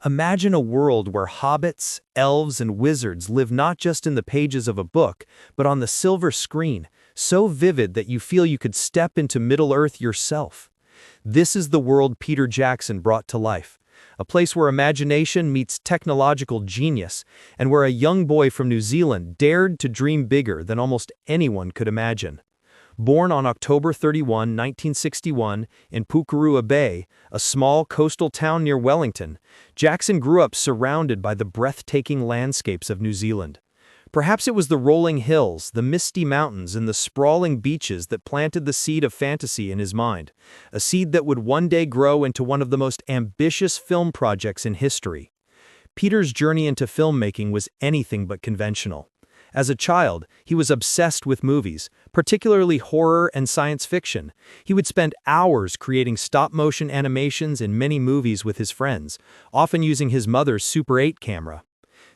Imagine a world where hobbits, elves, and wizards live not just in the pages of a book, but on the silver screen, so vivid that you feel you could step into Middle-earth yourself. This is the world Peter Jackson brought to life, a place where imagination meets technological genius, and where a young boy from New Zealand dared to dream bigger than almost anyone could imagine. Born on October 31, 1961, in Pukerua Bay, a small coastal town near Wellington, Jackson grew up surrounded by the breathtaking landscapes of New Zealand. Perhaps it was the rolling hills, the misty mountains, and the sprawling beaches that planted the seed of fantasy in his mind, a seed that would one day grow into one of the most ambitious film projects in history. Peter's journey into filmmaking was anything but conventional. As a child, he was obsessed with movies, particularly horror and science fiction. He would spend hours creating stop-motion animations in many movies with his friends, often using his mother's Super 8 camera.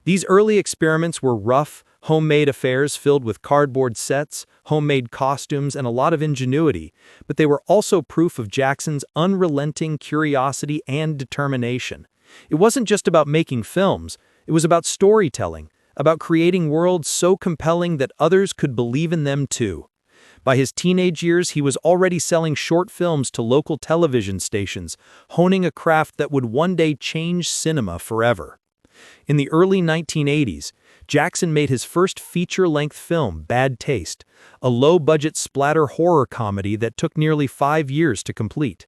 These early experiments were rough, homemade affairs filled with cardboard sets, homemade costumes, and a lot of ingenuity, but they were also proof of Jackson's unrelenting curiosity and determination. It wasn't just about making films, it was about storytelling, about creating worlds so compelling that others could believe in them too. By his teenage years, he was already selling short films to local television stations, honing a craft that would one day change cinema forever. In the early 1980s, Jackson made his first feature-length film, Bad Taste, a low-budget splatter horror comedy that took nearly 5 years to complete.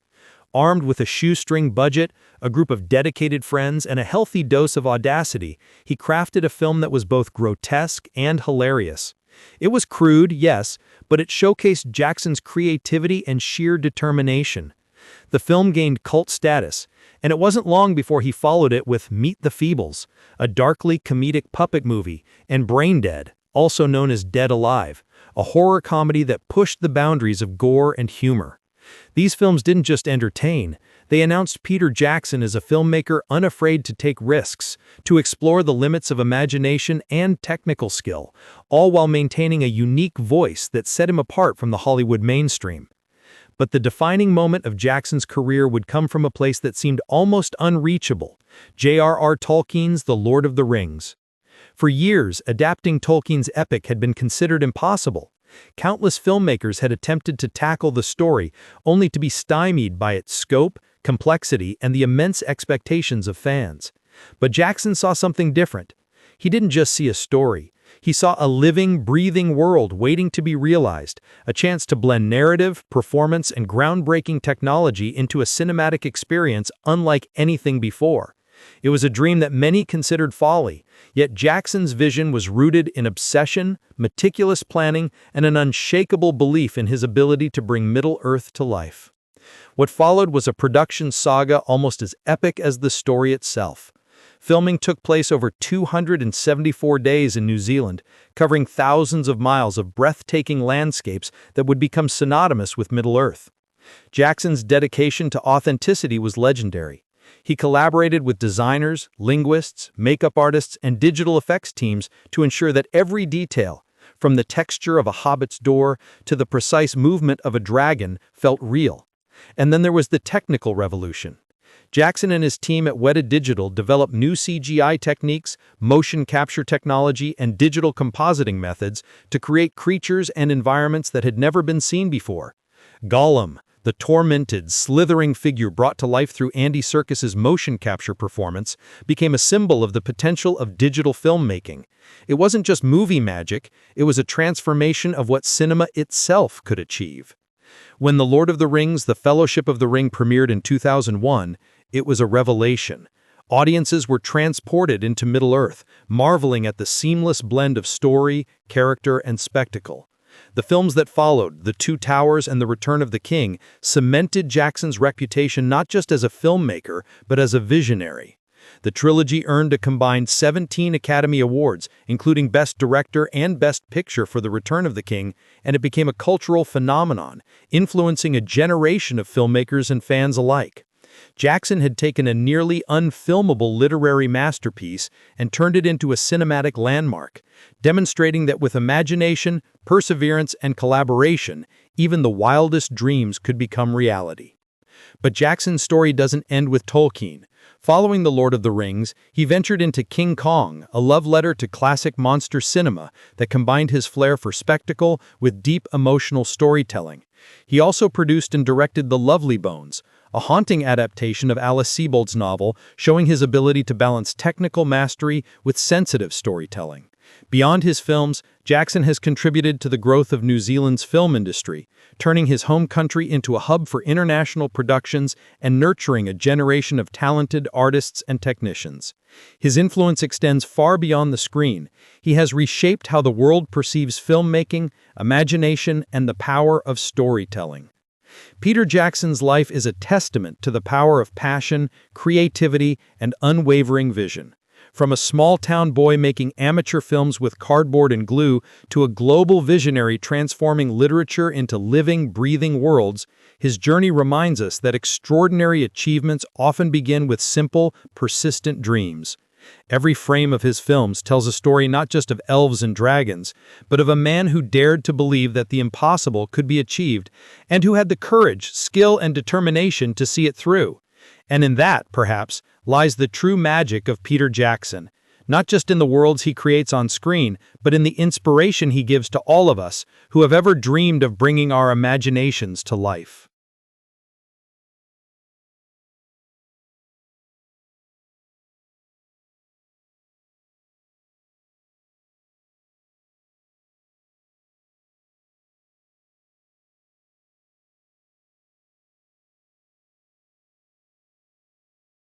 Armed with a shoestring budget, a group of dedicated friends, and a healthy dose of audacity, he crafted a film that was both grotesque and hilarious. It was crude, yes, but it showcased Jackson's creativity and sheer determination. The film gained cult status, and it wasn't long before he followed it with Meet the Feebles, a darkly comedic puppet movie, and Brain Dead, also known as Dead Alive, a horror comedy that pushed the boundaries of gore and humor. These films didn't just entertain, they announced Peter Jackson as a filmmaker unafraid to take risks, to explore the limits of imagination and technical skill, all while maintaining a unique voice that set him apart from the Hollywood mainstream. But the defining moment of Jackson's career would come from a place that seemed almost unreachable, J.R.R. Tolkien's The Lord of the Rings. For years, adapting Tolkien's epic had been considered impossible. Countless filmmakers had attempted to tackle the story, only to be stymied by its scope, complexity, and the immense expectations of fans. But Jackson saw something different. He didn't just see a story. He saw a living, breathing world waiting to be realized, a chance to blend narrative, performance, and groundbreaking technology into a cinematic experience unlike anything before. It was a dream that many considered folly, yet Jackson's vision was rooted in obsession, meticulous planning, and an unshakable belief in his ability to bring Middle-earth to life. What followed was a production saga almost as epic as the story itself. Filming took place over 274 days in New Zealand, covering thousands of miles of breathtaking landscapes that would become synonymous with Middle-earth. Jackson's dedication to authenticity was legendary. He collaborated with designers, linguists, makeup artists, and digital effects teams to ensure that every detail, from the texture of a hobbit's door to the precise movement of a dragon, felt real. And then there was the technical revolution. Jackson and his team at Weta Digital developed new CGI techniques, motion capture technology, and digital compositing methods to create creatures and environments that had never been seen before. Gollum, the tormented, slithering figure brought to life through Andy Serkis's motion capture performance, became a symbol of the potential of digital filmmaking. It wasn't just movie magic, it was a transformation of what cinema itself could achieve. When The Lord of the Rings: The Fellowship of the Ring premiered in 2001, it was a revelation. Audiences were transported into Middle-earth, marveling at the seamless blend of story, character, and spectacle. The films that followed, The Two Towers and The Return of the King, cemented Jackson's reputation not just as a filmmaker, but as a visionary. The trilogy earned a combined 17 Academy Awards, including Best Director and Best Picture for The Return of the King, and it became a cultural phenomenon, influencing a generation of filmmakers and fans alike. Jackson had taken a nearly unfilmable literary masterpiece and turned it into a cinematic landmark, demonstrating that with imagination, perseverance, and collaboration, even the wildest dreams could become reality. But Jackson's story doesn't end with Tolkien. Following The Lord of the Rings, he ventured into King Kong, a love letter to classic monster cinema that combined his flair for spectacle with deep emotional storytelling. He also produced and directed The Lovely Bones, a haunting adaptation of Alice Sebold's novel, showing his ability to balance technical mastery with sensitive storytelling. Beyond his films, Jackson has contributed to the growth of New Zealand's film industry, turning his home country into a hub for international productions and nurturing a generation of talented artists and technicians. His influence extends far beyond the screen. He has reshaped how the world perceives filmmaking, imagination, and the power of storytelling. Peter Jackson's life is a testament to the power of passion, creativity, and unwavering vision. From a small-town boy making amateur films with cardboard and glue to a global visionary transforming literature into living, breathing worlds, his journey reminds us that extraordinary achievements often begin with simple, persistent dreams. Every frame of his films tells a story not just of elves and dragons, but of a man who dared to believe that the impossible could be achieved, and who had the courage, skill, and determination to see it through. And in that, perhaps, lies the true magic of Peter Jackson, not just in the worlds he creates on screen, but in the inspiration he gives to all of us who have ever dreamed of bringing our imaginations to life.